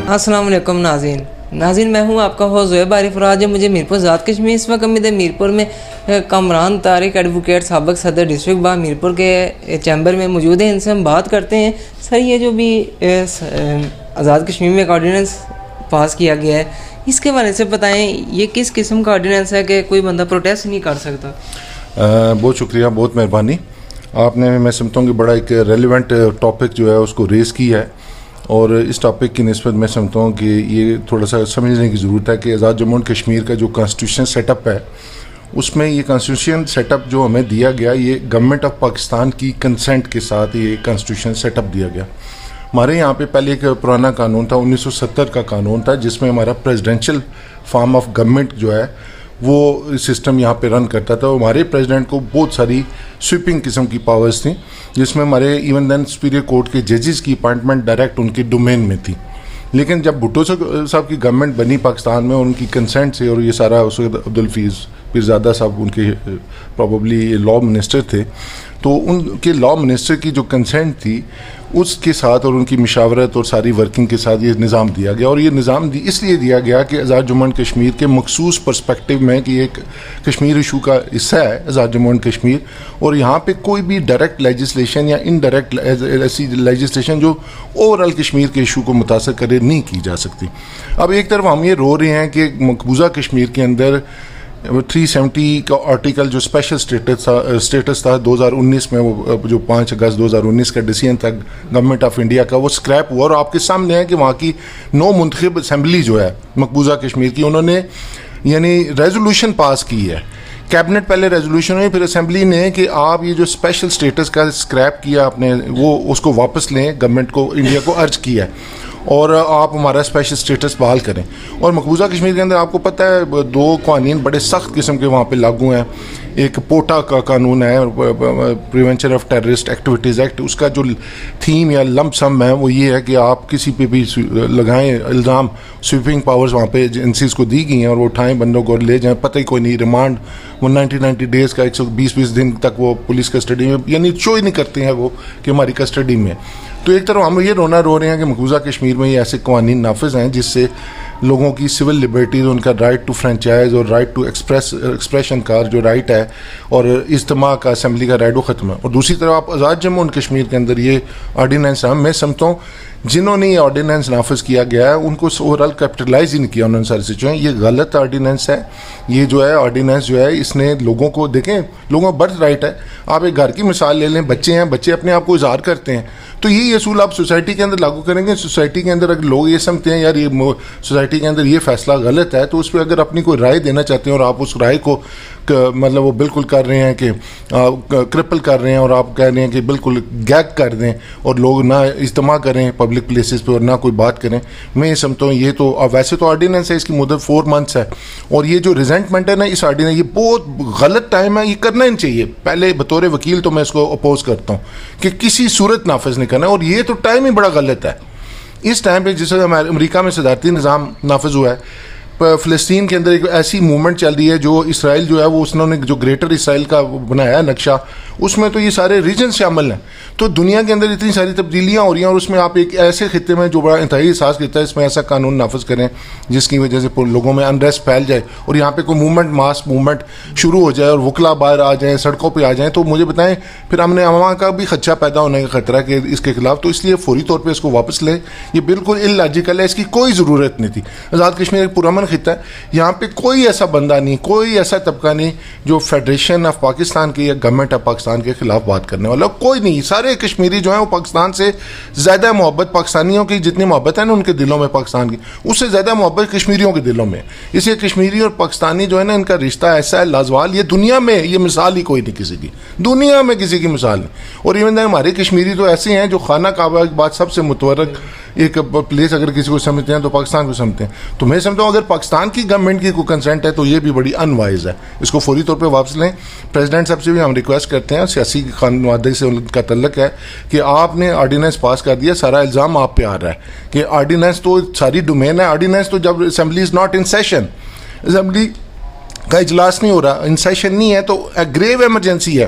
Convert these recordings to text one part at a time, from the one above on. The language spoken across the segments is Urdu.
السلام علیکم ناظرین میں ہوں آپ کا ہوسٹ زہیب عارف اور آج مجھے میرپور آزاد کشمیر اس وقت امید ہے میرپور میں کامران طارق ایڈوکیٹ سابق صدر ڈسٹرکٹ بار میرپور کے چیمبر میں موجود ہیں. ان سے ہم بات کرتے ہیں. سر یہ جو بھی آزاد کشمیر میں ایک آرڈیننس پاس کیا گیا ہے اس کے بارے سے بتائیں, یہ کس قسم کا آرڈیننس ہے کہ کوئی بندہ پروٹیسٹ نہیں کر سکتا؟ بہت شکریہ, بہت مہربانی. آپ نے میں سمجھتا ہوں کہ بڑا ایک ریلیونٹ ٹاپک جو ہے اس کو ریز کی ہے, اور اس ٹاپک کی نسبت میں سمجھتا ہوں کہ یہ تھوڑا سا سمجھنے کی ضرورت ہے کہ آزاد جموں اینڈ کشمیر کا جو کانسٹیٹیوشن سیٹ اپ ہے اس میں یہ کانسٹیٹیوشن سیٹ اپ جو ہمیں دیا گیا یہ گورنمنٹ آف پاکستان کی کنسنٹ کے ساتھ یہ کانسٹیٹیوشن سیٹ اپ دیا گیا. ہمارے یہاں پہ پہلے ایک پرانا قانون تھا, 1970 کا قانون تھا, جس میں ہمارا پریزیڈینشیل فارم آف گورنمنٹ جو ہے وہ سسٹم یہاں پہ رن کرتا تھا. ہمارے پریزیڈنٹ کو بہت ساری سویپنگ قسم کی پاورز تھیں, جس میں ہمارے ایون دین سپیریئر کورٹ کے ججز کی اپائنٹمنٹ ڈائریکٹ ان کے ڈومین میں تھی. لیکن جب بھٹو صاحب کی گورنمنٹ بنی پاکستان میں, ان کی کنسنٹ سے, اور یہ سارا اس وقت عبدالحفیظ پیرزادہ صاحب ان کے پروبیبلی لا منسٹر تھے, تو ان کے لا منسٹر کی جو کنسنٹ تھی اس کے ساتھ اور ان کی مشاورت اور ساری ورکنگ کے ساتھ یہ نظام دیا گیا. اور یہ نظام اس لیے دیا گیا کہ آزاد جموں اینڈ کشمیر کے مخصوص پرسپیکٹیو میں کہ ایک کشمیر ایشو کا حصہ ہے آزاد جموں اینڈ کشمیر, اور یہاں پہ کوئی بھی ڈائریکٹ لیجسلیشن یا انڈائریکٹ ایسی لیجسلیشن جو اوور آل کشمیر کے ایشو کو متاثر کرے نہیں کی جا سکتی. اب ایک طرف ہم یہ رو رہے ہیں کہ مقبوضہ کشمیر کے اندر 370 کا آرٹیکل جو اسپیشل اسٹیٹس تھا 2019 میں, وہ جو 5 اگست 2019 کا ڈیسیژن تھا گورنمنٹ آف انڈیا کا, وہ اسکریپ ہوا. اور آپ کے سامنے ہے کہ وہاں کی نو منتخب اسمبلی جو ہے مقبوضہ کشمیر کی, انہوں نے یعنی ریزولوشن پاس کی ہے. کیبنٹ پہلے ریزولوشن ہوئی, پھر اسمبلی نے کہ آپ یہ جو اسپیشل اسٹیٹس کا اسکریپ کیا آپ نے, وہ اس کو واپس لیں. گورنمنٹ کو انڈیا کو ارج کیا ہے اور آپ ہمارا اسپیشل اسٹیٹس بحال کریں. اور مقبوضہ کشمیر کے اندر آپ کو پتہ ہے 2 قوانین بڑے سخت قسم کے وہاں پہ لاگو ہیں. ایک پوٹا کا قانون ہے, prevention of terrorist activities act. اس کا جو تھیم یا لمپ سم ہے وہ یہ ہے کہ آپ کسی پہ بھی لگائیں الزام, سویپنگ پاورز وہاں پہ ایجنسیز کو دی گئی ہیں, اور وہ اٹھائیں بندوں کو لے جائیں, پتہ ہی کوئی نہیں. ریمانڈ وہ 90 ڈیز کا 120 دن تک وہ پولیس کسٹڈی میں, یعنی شو ہی نہیں کرتے ہیں وہ کہ ہماری کسٹڈی میں. تو ایک طرف ہم یہ رو رہے ہیں کہ مقبوضہ کشمیر میں یہ ایسے قوانین نافذ ہیں جس سے لوگوں کی سول لبرٹیز, ان کا رائٹ ٹو فرینچائز اور رائٹ ٹو ایکسپریشن کا جو رائٹ ہے, اور اجتماع کا, اسمبلی کا رائٹ وہ ختم ہے. اور دوسری طرف آپ آزاد جموں اینڈ کشمیر کے اندر یہ آرڈیننس, میں سمجھتا ہوں جنہوں نے یہ آرڈیننس نافذ کیا گیا ہے ان کو اوور آل کیپٹلائز ہی نہیں کیا انہوں نے ساری سچوائیں. یہ غلط آرڈیننس ہے. یہ جو ہے آرڈیننس جو ہے اس نے لوگوں کو, دیکھیں لوگوں کا برتھ رائٹ ہے. آپ ایک گھر کی مثال لے لیں, بچے ہیں, بچے اپنے آپ کو اظہار کرتے ہیں, تو یہی اصول آپ سوسائٹی کے اندر لاگو کریں گے. سوسائٹی کے اندر اگر لوگ یہ سمجھتے ہیں یار یہ سوسائٹی کے اندر یہ فیصلہ غلط ہے, تو اس پہ اگر اپنی کوئی رائے دینا چاہتے ہیں اور آپ اس رائے کو مطلب وہ بالکل کر رہے ہیں کہ کرپل کر رہے ہیں, اور آپ کہہ رہے ہیں کہ بالکل گیگ کر دیں اور لوگ نہ اجتماع کریں پبلک پلیسز پہ اور نہ کوئی بات کریں, میں یہ سمجھتا ہوں یہ تو ویسے تو آرڈیننس ہے, اس کی مدت 4 months ہے, اور یہ جو ریزنٹمنٹ ہے نا اس آرڈیننس, یہ بہت غلط ٹائم ہے, یہ کرنا ہی نہیں چاہیے. پہلے بطور وکیل تو میں اس کو اپوز کرتا ہوں کہ کسی صورت نافذ نہیں کرنا, اور یہ تو ٹائم ہی بڑا غلط ہے. اس ٹائم پہ جس وقت امریکہ میں صدارتی نظام نافذ ہوا ہے, فلسطین کے اندر ایک ایسی موومنٹ چل رہی ہے جو اسرائیل جو ہے وہ انہوں نے جو گریٹر اسرائیل کا بنایا ہے نقشہ, اس میں تو یہ سارے ریجنز شامل ہیں. تو دنیا کے اندر اتنی ساری تبدیلیاں ہو رہی ہیں, اور اس میں آپ ایک ایسے خطے میں جو بڑا انتہائی احساس کرتا ہے اس میں ایسا قانون نافذ کریں جس کی وجہ سے لوگوں میں انریسٹ پھیل جائے, اور یہاں پہ کوئی موومنٹ ماس موومنٹ شروع ہو جائے اور وکلا باہر آ جائیں, سڑکوں پہ آ جائیں, تو مجھے بتائیں پھر امن عوام کا بھی خدشہ پیدا ہونے کا خطرہ ہے کہ اس کے خلاف. تو اس لیے فوری طور پہ اس کو واپس لیں. یہ بالکل اللاجیکل ہے, اس کی کوئی ضرورت نہیں تھی. آزاد کشمیر ایک پرامن خطہ ہے, یہاں پہ کوئی ایسا بندہ نہیں, کوئی ایسا طبقہ نہیں جو فیڈریشن آف پاکستان کے یا گورنمنٹ آف پاکستان کے خلاف بات کرنے والا, کوئی نہیں. سارے کشمیری جو ہیں وہ پاکستان سے زیادہ محبت, پاکستانیوں کی جتنی محبت ہے نا ان کے دلوں میں پاکستان کی, اس سے زیادہ محبت کشمیریوں کے دلوں میں. اس لیے کشمیری اور پاکستانی جو ہے نا ان کا رشتہ ایسا ہے لازوال, یہ دنیا میں یہ مثال ہی کوئی نہیں کسی کی, دنیا میں کسی کی مثال نہیں. اور ایون ہمارے کشمیری تو ایسے ہیں جو خانہ کعبہ کی بات سب سے متورک ایک پلیس اگر کسی کو سمجھتے ہیں تو پاکستان کو سمجھتے ہیں. تو میں سمجھتا ہوں اگر پاکستان کی گورنمنٹ کی کوئی کنسنٹ ہے تو یہ بھی بڑی انوائز ہے, اس کو فوری طور پہ واپس لیں. پریزیڈنٹ صاحب سے بھی ہم ریکویسٹ کرتے ہیں, سیاسی خانوادگی سے ان کا تعلق ہے, کہ آپ نے آرڈیننس پاس کر دیا, سارا الزام آپ پہ آ رہا ہے کہ آرڈیننس تو ساری ڈومین ہے. آرڈیننس تو جب assembly is not in session, assembly کا اجلاس نہیں ہو رہا, ان سیشن نہیں ہے, تو گریو ایمرجنسی ہے.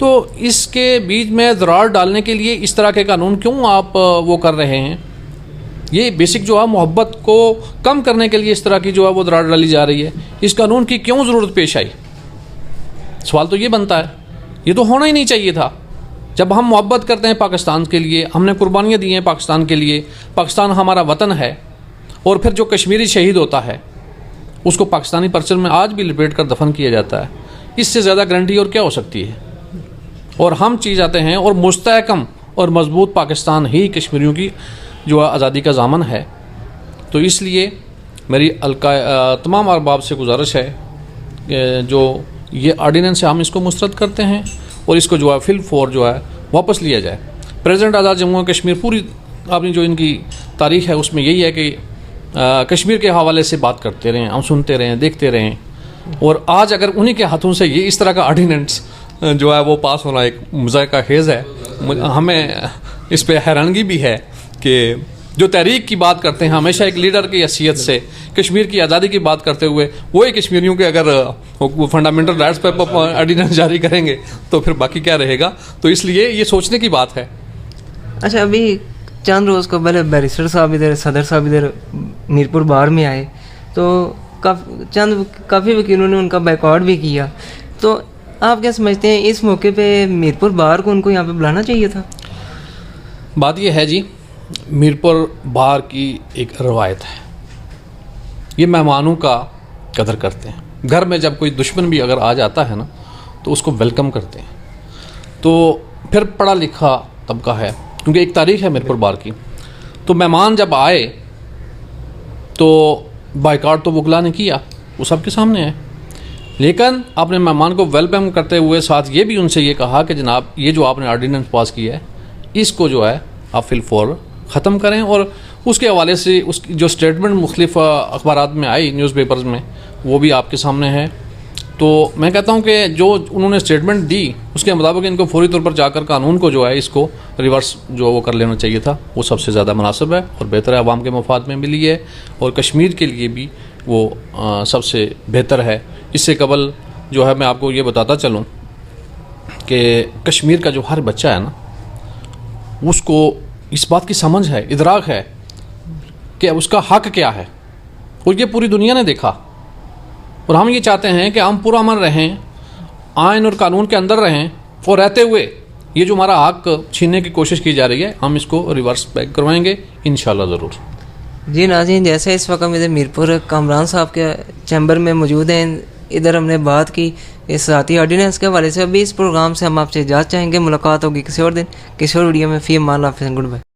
تو اس کے بیچ میں دراڑ ڈالنے کے لیے اس طرح کے قانون کیوں آپ وہ کر رہے ہیں؟ یہ بیسک جو ہے محبت کو کم کرنے کے لیے اس طرح کی جو ہے وہ دراڑ ڈالی جا رہی ہے. اس قانون کی کیوں ضرورت پیش آئی؟ سوال تو یہ بنتا ہے. یہ تو ہونا ہی نہیں چاہیے تھا. جب ہم محبت کرتے ہیں پاکستان کے لیے, ہم نے قربانیاں دی ہیں پاکستان کے لیے, پاکستان ہمارا وطن ہے, اور پھر جو کشمیری شہید ہوتا ہے اس کو پاکستانی پرچم میں آج بھی لپیٹ کر دفن کیا جاتا ہے, اس سے زیادہ گارنٹی اور کیا ہو سکتی ہے؟ اور ہم چاہتے ہیں اور مستحکم اور مضبوط پاکستان ہی کشمیریوں کی جو آزادی کا ضامن ہے. تو اس لیے میری تمام ارباب سے گزارش ہے کہ جو یہ آرڈیننس ہے ہم اس کو مسترد کرتے ہیں اور اس کو جو ہے فی الفور جو ہے واپس لیا جائے. پریزیڈنٹ آزاد جموں کشمیر پوری آپ نے جو ان کی تاریخ ہے اس میں یہی ہے کہ کشمیر کے حوالے سے بات کرتے رہیں, ہم سنتے رہیں, دیکھتے رہیں, اور آج اگر انہی کے ہاتھوں سے یہ اس طرح کا آرڈیننس جو ہے وہ پاس ہونا ایک مذائقہ خیز ہے. ہمیں اس پہ حیرانگی بھی ہے کہ جو تحریک کی بات کرتے ہیں ہمیشہ ایک لیڈر کی حیثیت سے کشمیر کی آزادی کی بات کرتے ہوئے وہی کشمیریوں کے اگر فنڈامنٹل رائٹس پر آرڈیننس جاری کریں گے تو پھر باقی کیا رہے گا؟ تو اس لیے یہ سوچنے کی بات ہے. اچھا, ابھی چند روز کو پہلے بیرسٹر صاحب ادھر, صدر صاحب ادھر میرپور بار میں آئے تو کافی وکیلوں نے ان کا بیکاٹ بھی کیا. تو آپ کیا سمجھتے ہیں اس موقع پہ میرپور بار کو ان کو یہاں پہ بلانا چاہیے تھا؟ بات یہ ہے جی, میرپور بار کی ایک روایت ہے, یہ مہمانوں کا قدر کرتے ہیں. گھر میں جب کوئی دشمن بھی اگر آ جاتا ہے نا تو اس کو ویلکم کرتے ہیں. تو پھر پڑھا لکھا طبقہ ہے, کیونکہ ایک تاریخ ہے میرپور بار کی. تو مہمان جب آئے تو بائیکاٹ تو وکلا نے کیا, وہ سب کے سامنے ہے, لیکن آپ نے مہمان کو ویلکم کرتے ہوئے ساتھ یہ بھی ان سے یہ کہا کہ جناب یہ جو آپ نے آرڈیننس پاس کیا ہے اس کو جو ہے آپ فی الفور ختم کریں. اور اس کے حوالے سے اس کی جو اسٹیٹمنٹ مختلف اخبارات میں آئی, نیوز پیپرز میں, وہ بھی آپ کے سامنے ہے. تو میں کہتا ہوں کہ جو انہوں نے اسٹیٹمنٹ دی اس کے مطابق ان کو فوری طور پر جا کر قانون کو جو ہے اس کو ریورس جو وہ کر لینا چاہیے تھا. وہ سب سے زیادہ مناسب ہے اور بہتر ہے, عوام کے مفاد میں ملی ہے اور کشمیر کے لیے بھی وہ سب سے بہتر ہے. اس سے قبل جو ہے میں آپ کو یہ بتاتا چلوں کہ کشمیر کا جو ہر بچہ ہے نا اس کو اس بات کی سمجھ ہے, ادراک ہے کہ اس کا حق کیا ہے, اور یہ پوری دنیا نے دیکھا. اور ہم یہ چاہتے ہیں کہ ہم پرامن رہیں, آئین اور قانون کے اندر رہیں, اور رہتے ہوئے یہ جو ہمارا حق چھیننے کی کوشش کی جا رہی ہے ہم اس کو ریورس بیک کروائیں گے انشاءاللہ ضرور. جی ناظرین, جیسے اس وقت ہم ادھر میرپور کامران صاحب کے چیمبر میں موجود ہیں, ادھر ہم نے بات کی اس ذاتی آرڈیننس کے حوالے سے. ابھی اس پروگرام سے ہم آپ سے اجازت چاہیں گے, ملاقات ہوگی کسی اور دن کسی اور ویڈیو میں. فی امان اللہ, گڈ بائے.